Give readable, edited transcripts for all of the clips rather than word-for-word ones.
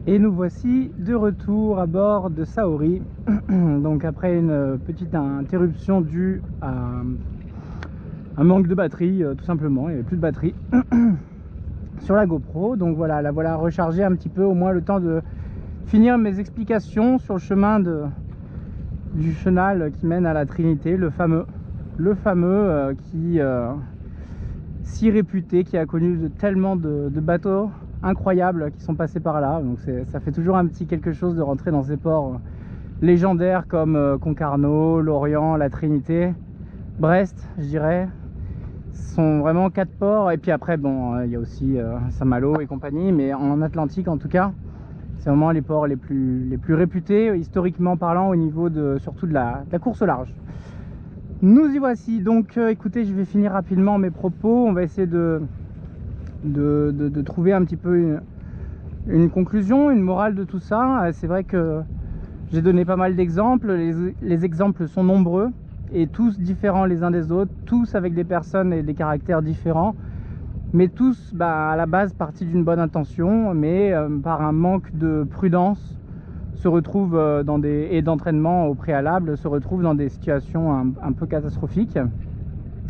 Et nous voici de retour à bord de Saori. Donc après une petite interruption due à un manque de batterie, tout simplement, il n'y avait plus de batterie sur la GoPro. Donc voilà, la voilà rechargée un petit peu, au moins le temps de finir mes explications sur le chemin du chenal qui mène à la Trinité, le fameux qui si réputé, qui a connu tellement de bateaux incroyables qui sont passés par là. Donc ça fait toujours un petit quelque chose de rentrer dans ces ports légendaires comme Concarneau, Lorient, la Trinité, Brest, je dirais. Ce sont vraiment 4 ports. Et puis après, bon, il y a aussi Saint-Malo et compagnie, mais en Atlantique en tout cas, c'est vraiment les ports les plus réputés, historiquement parlant, au niveau surtout de la course au large. Nous y voici. Donc écoutez, je vais finir rapidement mes propos. On va essayer de trouver un petit peu une conclusion, une morale de tout ça. C'est vrai que j'ai donné pas mal d'exemples. Les exemples sont nombreux et tous différents les uns des autres, tous avec des personnes et des caractères différents, mais tous à la base partis d'une bonne intention, mais par un manque de prudence se retrouvent et d'entraînement au préalable, se retrouvent dans des situations un peu catastrophiques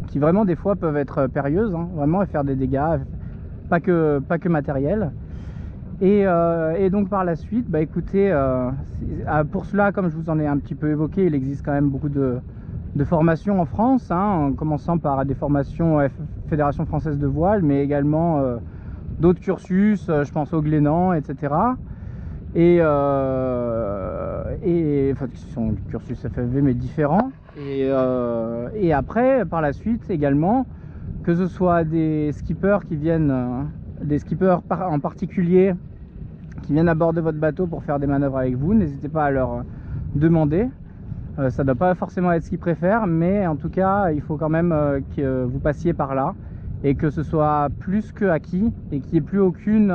qui vraiment des fois peuvent être périlleuses, hein, vraiment, et faire des dégâts, pas que matériels. Et donc par la suite, écoutez, pour cela, comme je vous en ai un petit peu évoqué, il existe quand même beaucoup de formations en France, hein, en commençant par des formations Fédération Française de Voile, mais également d'autres cursus, je pense au Glénan, etc. Et enfin, qui sont du cursus FFV mais différents. Et après, par la suite également, que ce soit des skippers qui viennent, des skippers en particulier qui viennent à bord de votre bateau pour faire des manœuvres avec vous, n'hésitez pas à leur demander. Ça ne doit pas forcément être ce qu'ils préfèrent, mais en tout cas, il faut quand même que vous passiez par là et que ce soit plus que acquis et qu'il n'y ait plus aucune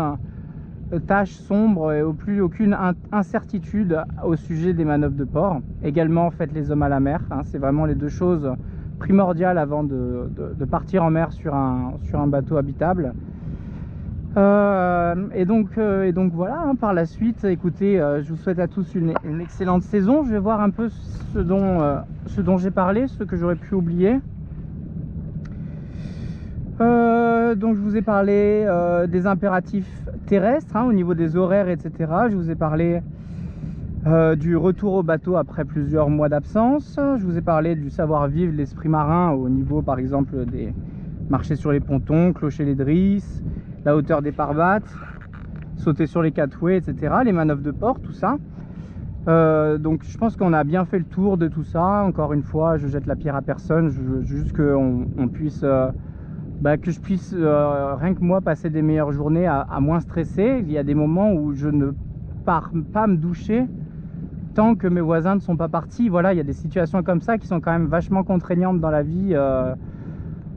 tâche sombre et plus aucune incertitude au sujet des manœuvres de port. Également, faites les hommes à la mer, hein, c'est vraiment les deux choses primordiales avant de partir en mer sur un bateau habitable. Et donc voilà, hein, par la suite, écoutez, je vous souhaite à tous une excellente saison. Je vais voir un peu ce dont j'ai parlé, ce que j'aurais pu oublier. Donc je vous ai parlé des impératifs terrestres, hein, au niveau des horaires, etc. Je vous ai parlé du retour au bateau après plusieurs mois d'absence. Je vous ai parlé du savoir-vivre, l'esprit marin au niveau par exemple des marcher sur les pontons, clocher les drisses, la hauteur des pare-battes, sauter sur les catways, etc. Les manœuvres de port, tout ça. Donc je pense qu'on a bien fait le tour de tout ça. Encore une fois, je jette la pierre à personne. Je veux juste qu'on puisse... que je puisse, rien que moi, passer des meilleures journées à moins stresser. Il y a des moments où je ne pars pas me doucher tant que mes voisins ne sont pas partis. Voilà, il y a des situations comme ça qui sont quand même vachement contraignantes dans la vie.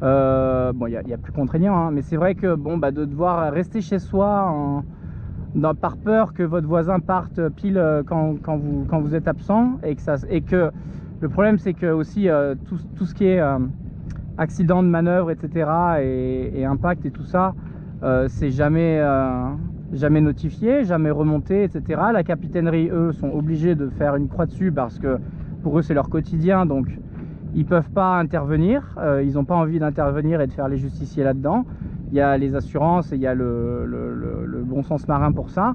Bon, il y a plus contraignant, hein, mais c'est vrai que de devoir rester chez soi par peur que votre voisin parte pile quand vous êtes absent, et que le problème c'est que aussi tout ce qui est accident de manœuvre, etc. et impact et tout ça, c'est jamais notifié, jamais remonté, etc. La capitainerie, eux, sont obligés de faire une croix dessus parce que pour eux c'est leur quotidien, donc ils peuvent pas intervenir, ils n'ont pas envie d'intervenir et de faire les justiciers là-dedans. Il y a les assurances et il y a le bon sens marin pour ça.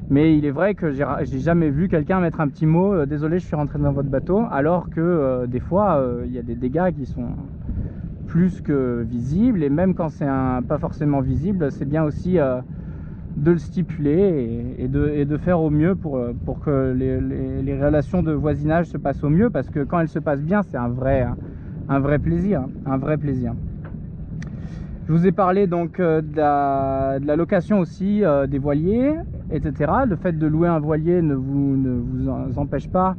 Mais il est vrai que j'ai jamais vu quelqu'un mettre un petit mot désolé, je suis rentré dans votre bateau, alors que des fois il y a des dégâts qui sont plus que visibles, et même quand c'est pas forcément visible, c'est bien aussi de le stipuler et de faire au mieux pour que les relations de voisinage se passent au mieux, parce que quand elles se passent bien, c'est un vrai plaisir, un vrai plaisir. Je vous ai parlé donc de la location aussi des voiliers, etc. Le fait de louer un voilier ne vous empêche pas,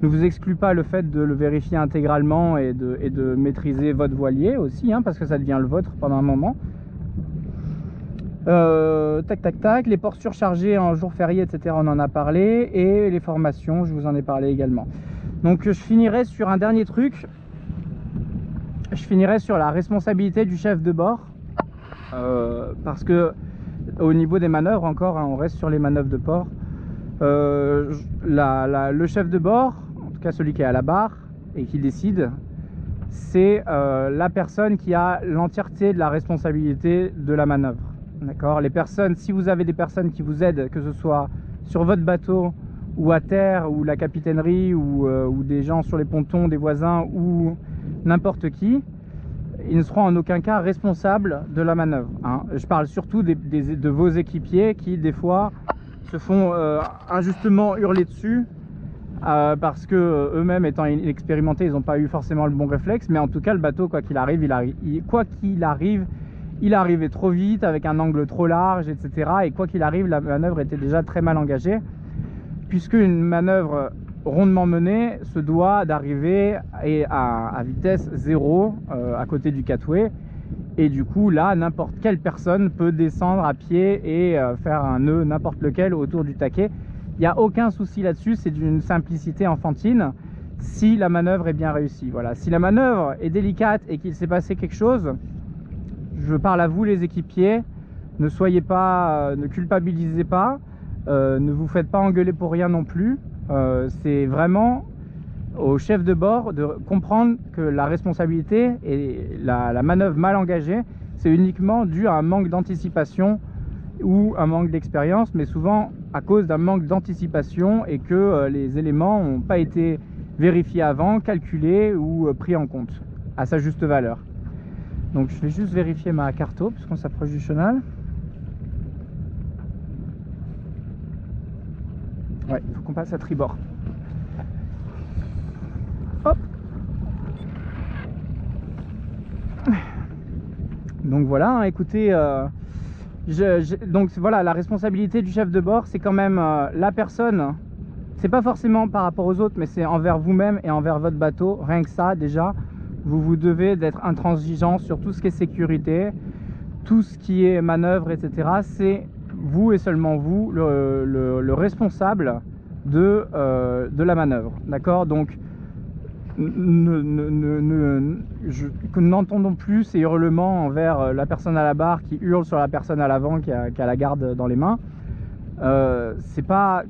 ne vous exclut pas le fait de le vérifier intégralement et de maîtriser votre voilier aussi, hein, parce que ça devient le vôtre pendant un moment. Tac, les ports surchargés en jour férié, etc. on en a parlé, et les formations, je vous en ai parlé également. Donc je finirai sur un dernier truc. Je finirai sur la responsabilité du chef de bord, parce que Au niveau des manœuvres encore, hein, on reste sur les manœuvres de port. Le chef de bord, en tout cas celui qui est à la barre et qui décide, c'est la personne qui a l'entièreté de la responsabilité de la manœuvre. D'accord? Les personnes, si vous avez des personnes qui vous aident, que ce soit sur votre bateau ou à terre, ou la capitainerie, ou des gens sur les pontons, des voisins, ou n'importe qui, ils ne seront en aucun cas responsables de la manœuvre, hein. Je parle surtout de vos équipiers qui, des fois, se font injustement hurler dessus parce que eux-mêmes étant inexpérimentés, ils n'ont pas eu forcément le bon réflexe. Mais en tout cas, le bateau, quoi qu'il arrive, il arrivait trop vite, avec un angle trop large, etc. Et quoi qu'il arrive, la manœuvre était déjà très mal engagée, puisque une manœuvre rondement menée se doit d'arriver à vitesse 0 à côté du catway. Et du coup, là, n'importe quelle personne peut descendre à pied et faire un nœud, n'importe lequel, autour du taquet. Il n'y a aucun souci là-dessus, c'est d'une simplicité enfantine si la manœuvre est bien réussie. Voilà. Si la manœuvre est délicate et qu'il s'est passé quelque chose, je parle à vous les équipiers, ne soyez pas, ne culpabilisez pas, ne vous faites pas engueuler pour rien non plus. C'est vraiment au chef de bord de comprendre que la responsabilité et la manœuvre mal engagée, c'est uniquement dû à un manque d'anticipation ou un manque d'expérience, mais souvent à cause d'un manque d'anticipation et que les éléments n'ont pas été vérifiés avant, calculés ou pris en compte à sa juste valeur. Donc je vais juste vérifier ma carto puisqu'on s'approche du chenal. Ouais, il faut qu'on passe à tribord. Hop. Donc voilà, hein, écoutez, donc voilà, la responsabilité du chef de bord, c'est quand même la personne. C'est pas forcément par rapport aux autres, mais c'est envers vous-même et envers votre bateau. Rien que ça, déjà, vous devez d'être intransigeant sur tout ce qui est sécurité, tout ce qui est manœuvre, etc. C'est vous et seulement vous le responsable de la manœuvre. D'accord? Donc n'entendons plus ces hurlements envers la personne à la barre qui hurle sur la personne à l'avant qui a la garde dans les mains. C'est pas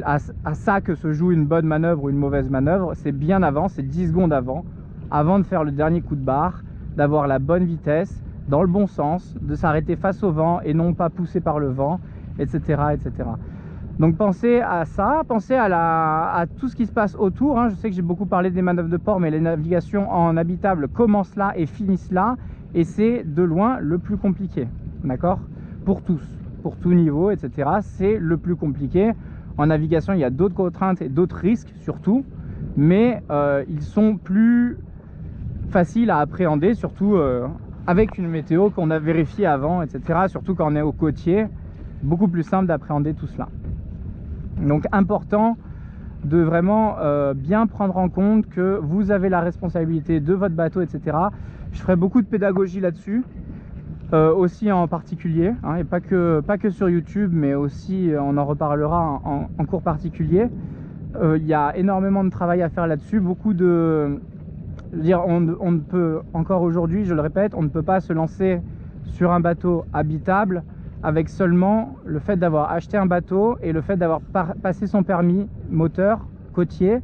à ça que se joue une bonne manœuvre ou une mauvaise manœuvre. C'est bien avant, c'est 10 secondes avant de faire le dernier coup de barre, d'avoir la bonne vitesse, dans le bon sens, de s'arrêter face au vent et non pas poussé par le vent, etc. etc. Donc pensez à ça, pensez à tout ce qui se passe autour, hein. Je sais que j'ai beaucoup parlé des manœuvres de port, mais les navigations en habitable commencent là et finissent là, et c'est de loin le plus compliqué, d'accord? Pour tous, pour tout niveau, etc. C'est le plus compliqué. En navigation, il y a d'autres contraintes et d'autres risques surtout, mais ils sont plus faciles à appréhender, surtout avec une météo qu'on a vérifiée avant, etc. Surtout quand on est au côtier, beaucoup plus simple d'appréhender tout cela. Donc important de vraiment bien prendre en compte que vous avez la responsabilité de votre bateau, etc. Je ferai beaucoup de pédagogie là-dessus, aussi en particulier, hein, et pas que sur YouTube, mais aussi on en reparlera en cours particulier. Il y a énormément de travail à faire là-dessus, beaucoup de... Je veux dire, on ne peut, encore aujourd'hui, je le répète, on ne peut pas se lancer sur un bateau habitable avec seulement le fait d'avoir acheté un bateau et le fait d'avoir passé son permis moteur côtier.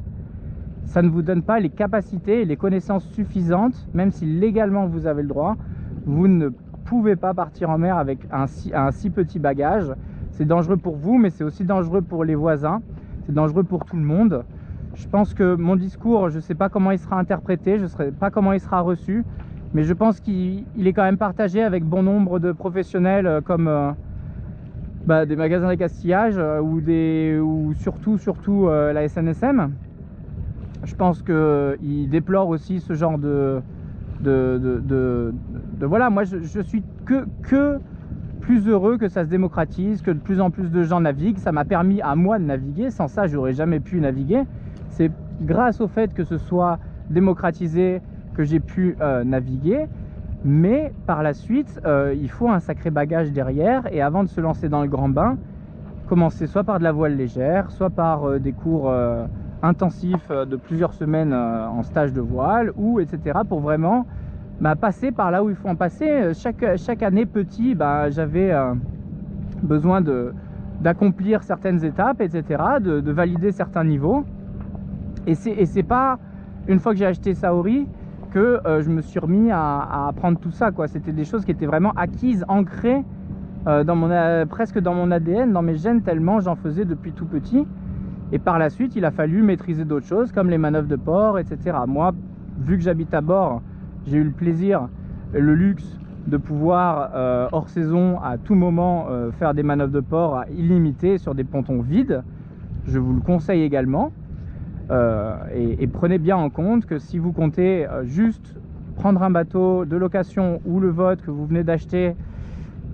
Ça ne vous donne pas les capacités et les connaissances suffisantes, même si légalement vous avez le droit. Vous ne pouvez pas partir en mer avec un si petit bagage. C'est dangereux pour vous, mais c'est aussi dangereux pour les voisins. C'est dangereux pour tout le monde. Je pense que mon discours, je ne sais pas comment il sera interprété, je ne sais pas comment il sera reçu, mais je pense qu'il est quand même partagé avec bon nombre de professionnels comme des magasins d'accastillage ou surtout la SNSM. Je pense qu'ils déplorent aussi ce genre de voilà, moi je suis que plus heureux que ça se démocratise, que de plus en plus de gens naviguent. Ça m'a permis à moi de naviguer, sans ça j'aurais jamais pu naviguer. C'est grâce au fait que ce soit démocratisé que j'ai pu naviguer, mais par la suite il faut un sacré bagage derrière, et avant de se lancer dans le grand bain, commencer soit par de la voile légère, soit par des cours intensifs de plusieurs semaines en stage de voile, ou etc. pour vraiment passer par là où il faut en passer. Chaque année petit, j'avais besoin d'accomplir certaines étapes, etc., de valider certains niveaux. Et c'est pas une fois que j'ai acheté Saori que je me suis remis à apprendre tout ça, quoi. C'était des choses qui étaient vraiment acquises, ancrées presque dans mon ADN, dans mes gènes, tellement j'en faisais depuis tout petit. Et par la suite, il a fallu maîtriser d'autres choses comme les manœuvres de port, etc. Moi, vu que j'habite à bord, j'ai eu le plaisir, le luxe de pouvoir, hors saison, à tout moment, faire des manœuvres de port illimitées sur des pontons vides. Je vous le conseille également. Et prenez bien en compte que si vous comptez juste prendre un bateau de location ou le vôtre que vous venez d'acheter,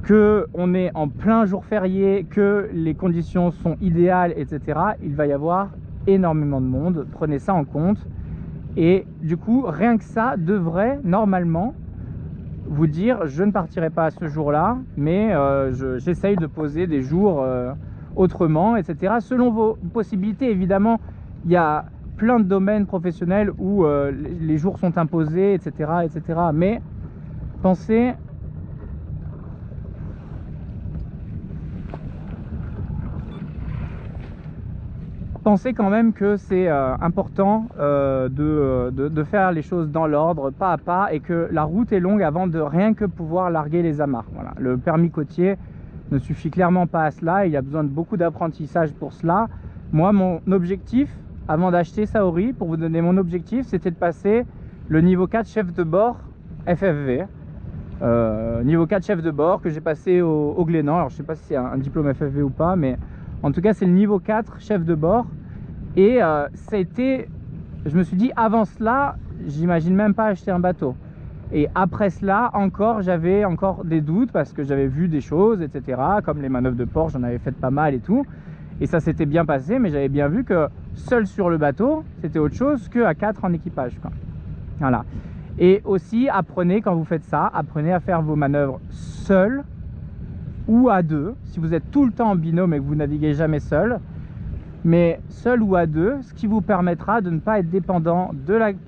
que on est en plein jour férié, que les conditions sont idéales, etc., il va y avoir énormément de monde. Prenez ça en compte. Et du coup, rien que ça devrait normalement vous dire: je ne partirai pas à ce jour-là, mais j'essaye de poser des jours autrement, etc. Selon vos possibilités, évidemment. Il y a plein de domaines professionnels où les jours sont imposés, etc., etc. Mais pensez quand même que c'est important de faire les choses dans l'ordre, pas à pas, et que la route est longue avant de rien que pouvoir larguer les amarres. Voilà. Le permis côtier ne suffit clairement pas à cela. Il y a besoin de beaucoup d'apprentissage pour cela. Moi, mon objectif, avant d'acheter Saori, pour vous donner mon objectif, c'était de passer le niveau 4 chef de bord FFV. Niveau 4 chef de bord que j'ai passé au Glénan. Alors je sais pas si c'est un diplôme FFV ou pas, mais en tout cas c'est le niveau 4 chef de bord. Et ça a été, je me suis dit, avant cela, j'imagine même pas acheter un bateau. Et après cela, j'avais encore des doutes parce que j'avais vu des choses, etc. Comme les manœuvres de port, j'en avais fait pas mal et tout. Et ça s'était bien passé, mais j'avais bien vu que seul sur le bateau, c'était autre chose qu'à 4 en équipage, quoi. Voilà. Et aussi, apprenez, quand vous faites ça, apprenez à faire vos manœuvres seul ou à deux. Si vous êtes tout le temps en binôme et que vous naviguez jamais seul, mais seul ou à deux, ce qui vous permettra de ne pas être dépendant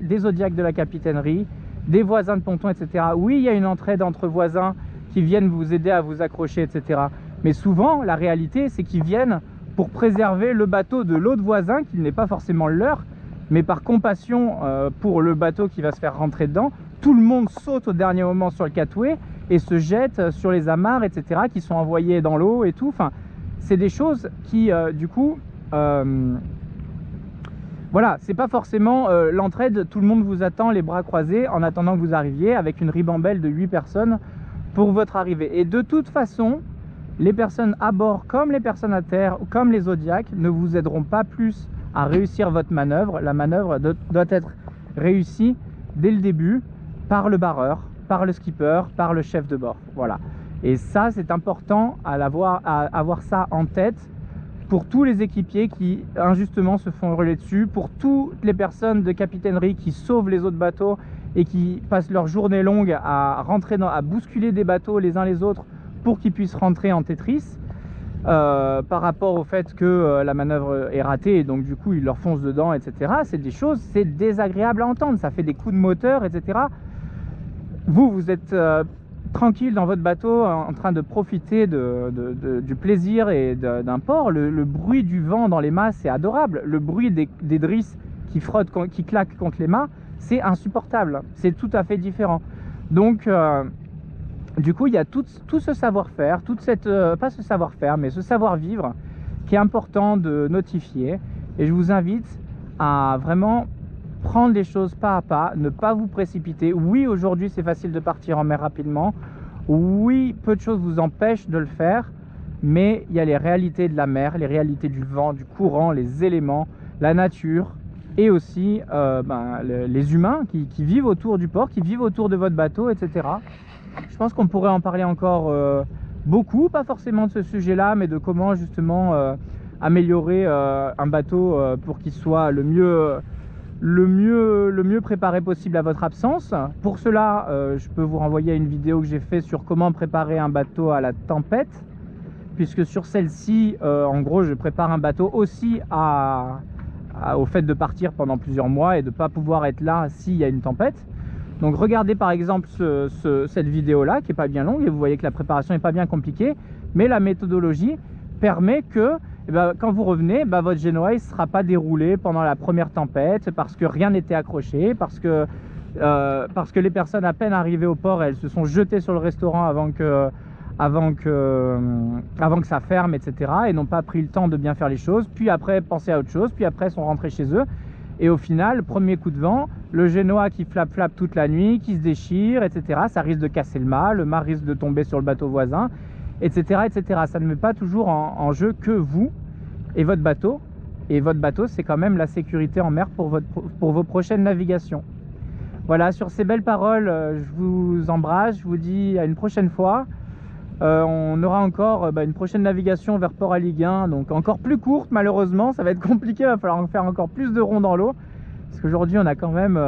des zodiacs de la capitainerie, des voisins de ponton, etc. Oui, il y a une entraide entre voisins qui viennent vous aider à vous accrocher, etc. Mais souvent, la réalité, c'est qu'ils viennent pour préserver le bateau de l'autre voisin qui n'est pas forcément leur, mais par compassion pour le bateau qui va se faire rentrer dedans, tout le monde saute au dernier moment sur le catway et se jette sur les amarres, etc., qui sont envoyés dans l'eau et tout. Enfin, c'est des choses qui, du coup, voilà, c'est pas forcément l'entraide, tout le monde vous attend les bras croisés en attendant que vous arriviez avec une ribambelle de 8 personnes pour votre arrivée. Et de toute façon, les personnes à bord comme les personnes à terre, comme les zodiacs, ne vous aideront pas plus à réussir votre manœuvre. La manœuvre doit être réussie dès le début par le barreur, par le skipper, par le chef de bord. Voilà. Et ça, c'est important à avoir ça en tête pour tous les équipiers qui injustement se font hurler dessus, pour toutes les personnes de capitainerie qui sauvent les autres bateaux et qui passent leur journée longue à bousculer des bateaux les uns les autres pour qu'ils puissent rentrer en Tetris, par rapport au fait que la manœuvre est ratée et donc du coup ils leur foncent dedans, etc. C'est des choses, c'est désagréable à entendre, ça fait des coups de moteur, etc. Vous êtes tranquille dans votre bateau en train de profiter du plaisir et d'un port. Le bruit du vent dans les mâts, c'est adorable. Le bruit des drisses qui frottent, qui claquent contre les mâts, c'est insupportable. C'est tout à fait différent. Donc du coup, il y a tout ce savoir-faire, pas ce savoir-faire, mais ce savoir-vivre qui est important de notifier. Et je vous invite à vraiment prendre les choses pas à pas, ne pas vous précipiter. Oui, aujourd'hui, c'est facile de partir en mer rapidement. Oui, peu de choses vous empêchent de le faire, mais il y a les réalités de la mer, les réalités du vent, du courant, les éléments, la nature, et aussi les humains qui vivent autour du port, qui vivent autour de votre bateau, etc. Je pense qu'on pourrait en parler encore beaucoup, pas forcément de ce sujet-là, mais de comment justement améliorer un bateau pour qu'il soit le mieux préparé possible à votre absence. Pour cela, je peux vous renvoyer à une vidéo que j'ai fait sur comment préparer un bateau à la tempête, puisque sur celle-ci, en gros, je prépare un bateau aussi au fait de partir pendant plusieurs mois et de ne pas pouvoir être là s'il y a une tempête. Donc regardez par exemple cette vidéo là qui est pas bien longue et vous voyez que la préparation n'est pas bien compliquée. Mais la méthodologie permet que quand vous revenez, votre génois ne sera pas déroulé pendant la première tempête parce que rien n'était accroché, parce que les personnes à peine arrivées au port, elles se sont jetées sur le restaurant avant que ça ferme, etc. et n'ont pas pris le temps de bien faire les choses, puis après penser à autre chose, puis après sont rentrés chez eux. Et au final, premier coup de vent, le génois qui flappe toute la nuit, qui se déchire, etc. Ça risque de casser le mât risque de tomber sur le bateau voisin, etc. etc. Ça ne met pas toujours en jeu que vous et votre bateau. Et votre bateau, c'est quand même la sécurité en mer pour vos prochaines navigations. Voilà, sur ces belles paroles, je vous embrasse, je vous dis à une prochaine fois. On aura encore une prochaine navigation vers Port Aliguin, donc encore plus courte malheureusement, ça va être compliqué, il va falloir faire encore plus de ronds dans l'eau, parce qu'aujourd'hui on a quand même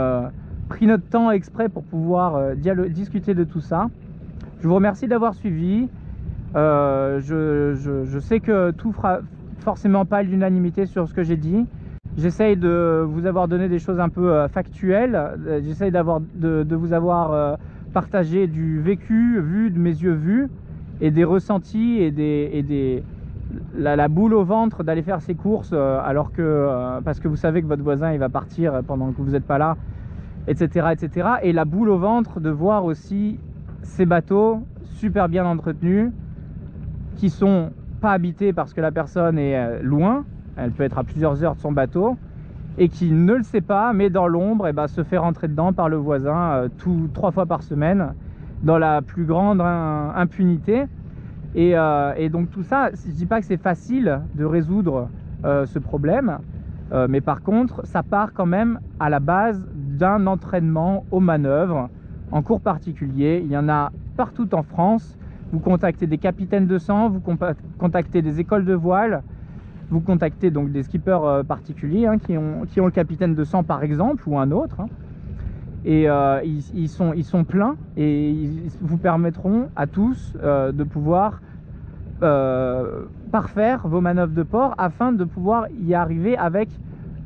pris notre temps exprès pour pouvoir discuter de tout ça. Je vous remercie d'avoir suivi, je sais que tout fera forcément pas l'unanimité sur ce que j'ai dit. J'essaye de vous avoir donné des choses un peu factuelles, j'essaye de vous avoir partagé du vécu, vu de mes yeux vus, et des ressentis et la boule au ventre d'aller faire ses courses alors que parce que vous savez que votre voisin il va partir pendant que vous n'êtes pas là, etc., etc. Et la boule au ventre de voir aussi ces bateaux super bien entretenus qui sont pas habités parce que la personne est loin, elle peut être à plusieurs heures de son bateau, et qui ne le sait pas, mais dans l'ombre se fait rentrer dedans par le voisin 3 fois par semaine dans la plus grande impunité. Et donc tout ça, je dis pas que c'est facile de résoudre ce problème, mais par contre ça part quand même à la base d'un entraînement aux manœuvres en cours particulier. Il y en a partout en France. Vous contactez des capitaines de sang, vous contactez des écoles de voile, vous contactez donc des skippers particuliers qui ont le capitaine de sang par exemple, ou un autre, et ils sont pleins, et ils vous permettront à tous de pouvoir parfaire vos manœuvres de port afin de pouvoir y arriver avec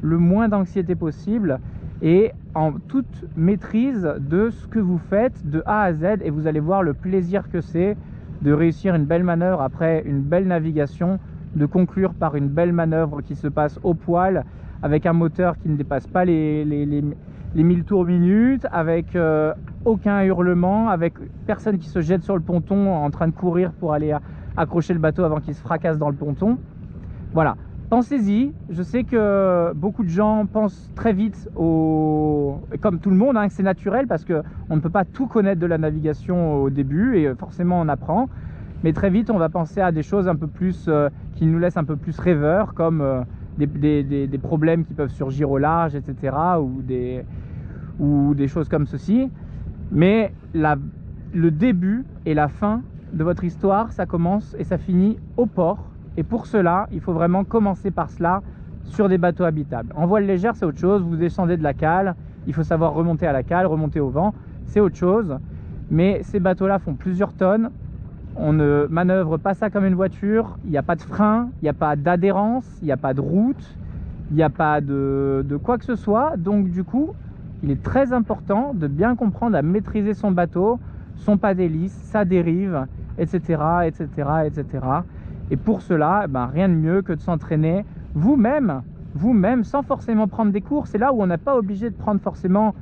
le moins d'anxiété possible et en toute maîtrise de ce que vous faites de A à Z. Et vous allez voir le plaisir que c'est de réussir une belle manœuvre après une belle navigation, de conclure par une belle manœuvre qui se passe au poil, avec un moteur qui ne dépasse pas les 1000 tours minute, avec aucun hurlement, avec personne qui se jette sur le ponton en train de courir pour aller accrocher le bateau avant qu'il se fracasse dans le ponton. Voilà, pensez-y. Je sais que beaucoup de gens pensent très vite comme tout le monde, que c'est naturel parce qu'on ne peut pas tout connaître de la navigation au début et forcément on apprend. Mais très vite on va penser à des choses un peu plus qui nous laissent un peu plus rêveurs, comme des problèmes qui peuvent surgir au large, etc. ou des choses comme ceci. Mais le début et la fin de votre histoire, ça commence et ça finit au port. Et pour cela, il faut vraiment commencer par cela sur des bateaux habitables. En voile légère, c'est autre chose. Vous descendez de la cale, il faut savoir remonter à la cale, remonter au vent, c'est autre chose. Mais ces bateaux-là font plusieurs tonnes. On ne manœuvre pas ça comme une voiture. Il n'y a pas de frein, il n'y a pas d'adhérence, il n'y a pas de route, il n'y a pas de quoi que ce soit. Donc du coup, il est très important de bien comprendre à maîtriser son bateau, son pas d'hélice, sa dérive, etc., etc., etc. Et pour cela, rien de mieux que de s'entraîner vous-même, sans forcément prendre des cours. C'est là où on n'est pas obligé de prendre forcément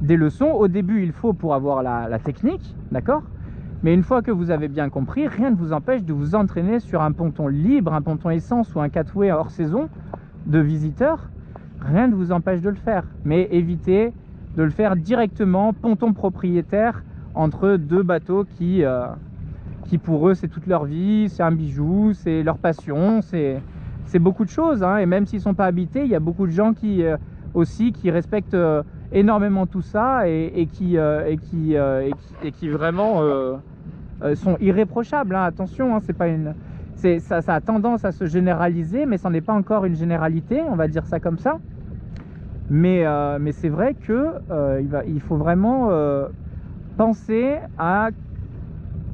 des leçons. Au début, il faut pour avoir la technique, d'accord ? Mais une fois que vous avez bien compris, rien ne vous empêche de vous entraîner sur un ponton libre, un ponton essence ou un catway hors saison de visiteurs. Rien ne vous empêche de le faire. Mais évitez de le faire directement ponton propriétaire entre deux bateaux qui pour eux c'est toute leur vie, c'est un bijou, c'est leur passion, c'est beaucoup de choses. Et même s'ils ne sont pas habités, il y a beaucoup de gens qui respectent énormément tout ça et qui vraiment sont irréprochables. Attention, c'est pas ça a tendance à se généraliser, mais ça n'est pas encore une généralité, on va dire ça comme ça. Mais c'est vrai que il faut vraiment penser à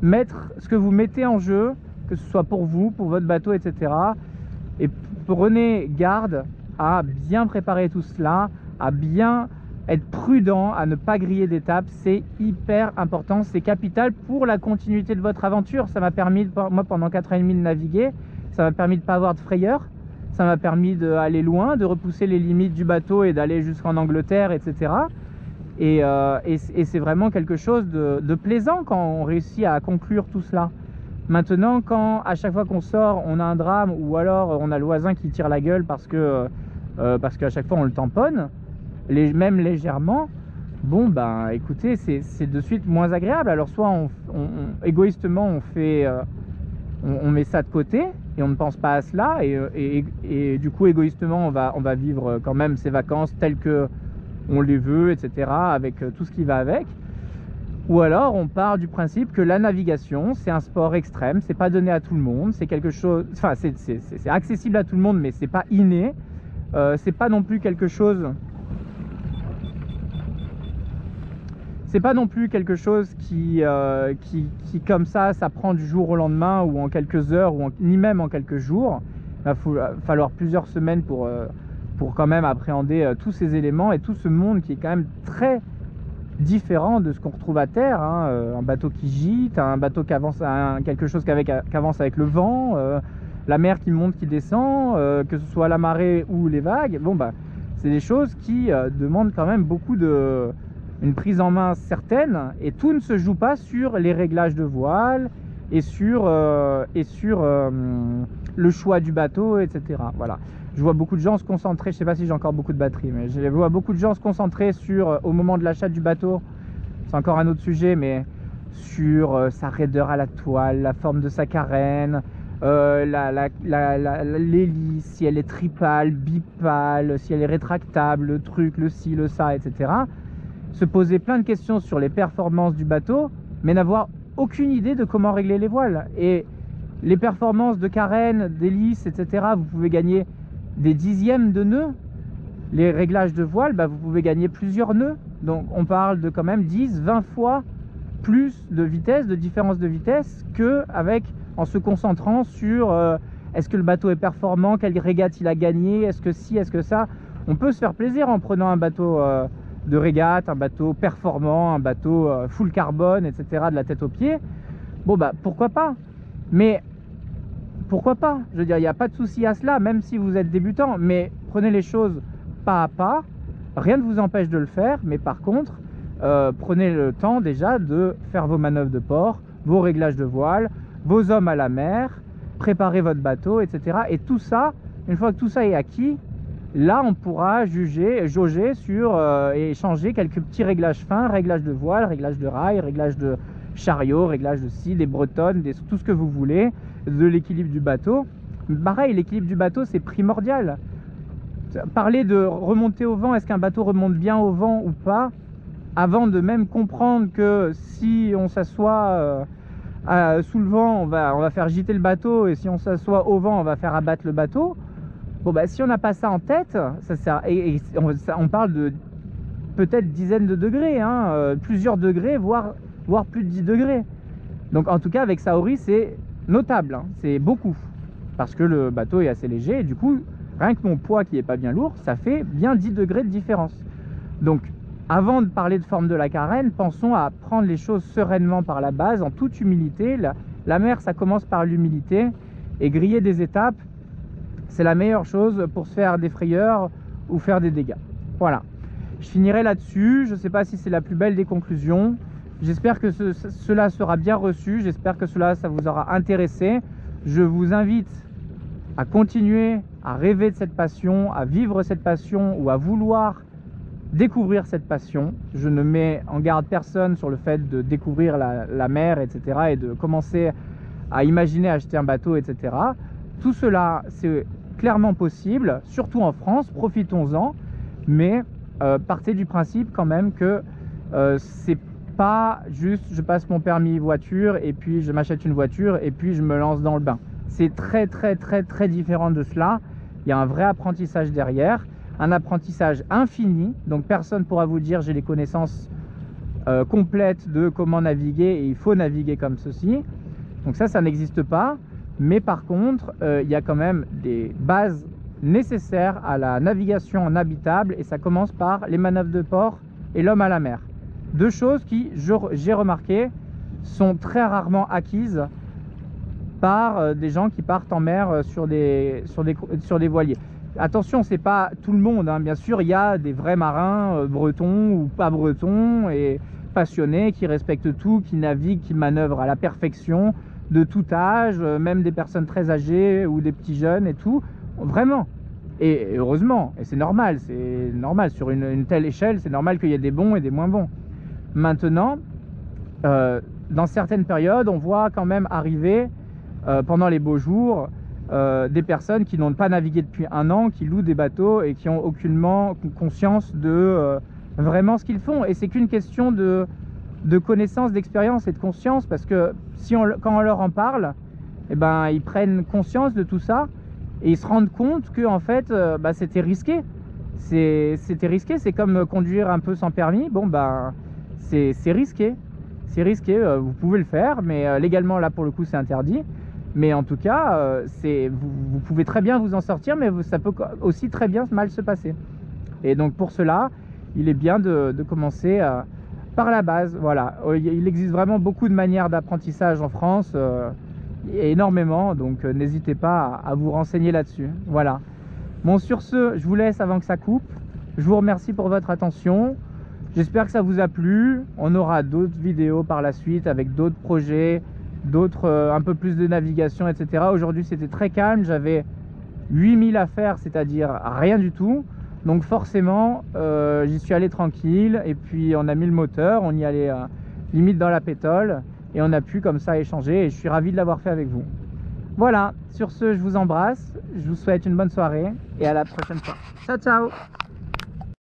mettre ce que vous mettez en jeu, que ce soit pour vous, pour votre bateau, etc. Et prenez garde à bien préparer tout cela, à bien être prudent, à ne pas griller d'étapes, c'est hyper important, c'est capital pour la continuité de votre aventure. Ça m'a permis, moi pendant 4 ans et demi, de naviguer, ça m'a permis de ne pas avoir de frayeur, ça m'a permis d'aller loin, de repousser les limites du bateau et d'aller jusqu'en Angleterre, etc. Et c'est vraiment quelque chose de plaisant quand on réussit à conclure tout cela. Maintenant, quand à chaque fois qu'on sort, on a un drame ou alors on a le voisin qui tire la gueule parce qu'à chaque fois on le tamponne, même légèrement, bon ben écoutez, c'est de suite moins agréable. Alors soit égoïstement on met ça de côté et on ne pense pas à cela et du coup égoïstement on va vivre quand même ses vacances telles que on les veut, etc., avec tout ce qui va avec. Ou alors on part du principe que la navigation c'est un sport extrême, c'est pas donné à tout le monde, c'est quelque chose, enfin c'est accessible à tout le monde mais c'est pas inné, c'est pas non plus quelque chose, qui comme ça prend du jour au lendemain ou en quelques heures ni même en quelques jours. Il va falloir plusieurs semaines pour quand même appréhender tous ces éléments et tout ce monde qui est quand même très différent de ce qu'on retrouve à terre, hein. Un bateau qui gîte, un bateau qui avance, quelque chose qui avance avec le vent, la mer qui monte, qui descend, que ce soit la marée ou les vagues. Bon bah c'est des choses qui demandent quand même beaucoup une prise en main certaine, et tout ne se joue pas sur les réglages de voile et sur le choix du bateau, etc. Voilà. Je vois beaucoup de gens se concentrer, je sais pas si j'ai encore beaucoup de batterie, mais je vois beaucoup de gens se concentrer sur, au moment de l'achat du bateau, c'est encore un autre sujet, mais sur sa raideur à la toile, la forme de sa carène, l'hélice, si elle est tripale, bipale, si elle est rétractable, le truc, le ci, le ça, etc. Se poser plein de questions sur les performances du bateau, mais n'avoir aucune idée de comment régler les voiles. Et les performances de carène, d'hélice, etc., vous pouvez gagner des dixièmes de nœuds. Les réglages de voile, bah, vous pouvez gagner plusieurs nœuds. Donc on parle de quand même 10, 20 fois plus de vitesse, de différence de vitesse, en se concentrant sur est-ce que le bateau est performant, quelle régate il a gagné, est-ce que ci, est-ce que ça. On peut se faire plaisir en prenant un bateau de régate, un bateau performant, un bateau full carbone, etc., de la tête aux pieds. Bon bah pourquoi pas, mais pourquoi pas, je veux dire, il n'y a pas de souci à cela, même si vous êtes débutant, mais prenez les choses pas à pas, rien ne vous empêche de le faire, mais par contre prenez le temps déjà de faire vos manœuvres de port, vos réglages de voile, vos hommes à la mer, préparez votre bateau, etc. Et tout ça, une fois que tout ça est acquis, là on pourra jauger sur et changer quelques petits réglages fins, réglages de voile, réglages de rail, réglages de chariot, réglages de scie, des bretonnes, tout ce que vous voulez, de l'équilibre du bateau. Pareil, l'équilibre du bateau c'est primordial. Parler de remonter au vent, est-ce qu'un bateau remonte bien au vent ou pas, avant de même comprendre que si on s'assoit sous le vent, on va faire gîter le bateau, et si on s'assoit au vent, on va faire abattre le bateau. Bon bah si on n'a pas ça en tête, on parle de peut-être dizaines de degrés, hein, plusieurs degrés, voire plus de 10 degrés. Donc en tout cas avec Saori c'est notable, hein, c'est beaucoup, parce que le bateau est assez léger, et du coup rien que mon poids qui est pas bien lourd, ça fait bien 10 degrés de différence. Donc avant de parler de forme de la carène, pensons à prendre les choses sereinement par la base, en toute humilité. La mer ça commence par l'humilité, et griller des étapes c'est la meilleure chose pour se faire des frayeurs ou faire des dégâts. Voilà, je finirai là-dessus. Je ne sais pas si c'est la plus belle des conclusions. J'espère que cela sera bien reçu, j'espère que ça vous aura intéressé. Je vous invite à continuer à rêver de cette passion, à vivre cette passion, ou à vouloir découvrir cette passion. Je ne mets en garde personne sur le fait de découvrir la mer, etc., et de commencer à imaginer acheter un bateau, etc. Tout cela c'est clairement possible, surtout en France, profitons-en, mais partez du principe quand même que c'est pas juste je passe mon permis voiture et puis je m'achète une voiture et puis je me lance dans le bain. C'est très différent de cela. Il y a un vrai apprentissage derrière, un apprentissage infini, donc personne ne pourra vous dire j'ai les connaissances complètes de comment naviguer et il faut naviguer comme ceci. Donc ça n'existe pas. Mais par contre, il y a quand même des bases nécessaires à la navigation en habitable, et ça commence par les manœuvres de port et l'homme à la mer. Deux choses qui, j'ai remarqué, sont très rarement acquises par des gens qui partent en mer sur des voiliers. Attention, c'est pas tout le monde, hein. Bien sûr, il y a des vrais marins bretons ou pas bretons et passionnés qui respectent tout, qui naviguent, qui manœuvrent à la perfection, de tout âge, même des personnes très âgées ou des petits jeunes et tout, vraiment. Et heureusement, et c'est normal sur une telle échelle, c'est normal qu'il y ait des bons et des moins bons. Maintenant, dans certaines périodes, on voit quand même arriver pendant les beaux jours des personnes qui n'ont pas navigué depuis un an, qui louent des bateaux et qui ont aucunement conscience de vraiment ce qu'ils font. Et c'est qu'une question de connaissance, d'expérience et de conscience, parce que quand on leur en parle, eh ben, ils prennent conscience de tout ça et ils se rendent compte que en fait, c'était risqué. C'était risqué, c'est comme conduire un peu sans permis. Bon, c'est risqué. C'est risqué, vous pouvez le faire, mais légalement, là, pour le coup, c'est interdit. Mais en tout cas, vous pouvez très bien vous en sortir, mais ça peut aussi très bien mal se passer. Et donc, pour cela, il est bien de commencer par la base. Voilà, il existe vraiment beaucoup de manières d'apprentissage en France, énormément, donc n'hésitez pas à vous renseigner là-dessus. Voilà. Bon, sur ce, je vous laisse avant que ça coupe. Je vous remercie pour votre attention. J'espère que ça vous a plu. On aura d'autres vidéos par la suite avec d'autres projets, d'autres un peu plus de navigation, etc. Aujourd'hui, c'était très calme. J'avais 8000 à faire, c'est-à-dire rien du tout. Donc forcément, j'y suis allé tranquille. Et puis, on a mis le moteur. On y allait limite dans la pétole. Et on a pu comme ça échanger. Et je suis ravi de l'avoir fait avec vous. Voilà. Sur ce, je vous embrasse. Je vous souhaite une bonne soirée. Et à la prochaine fois. Ciao, ciao!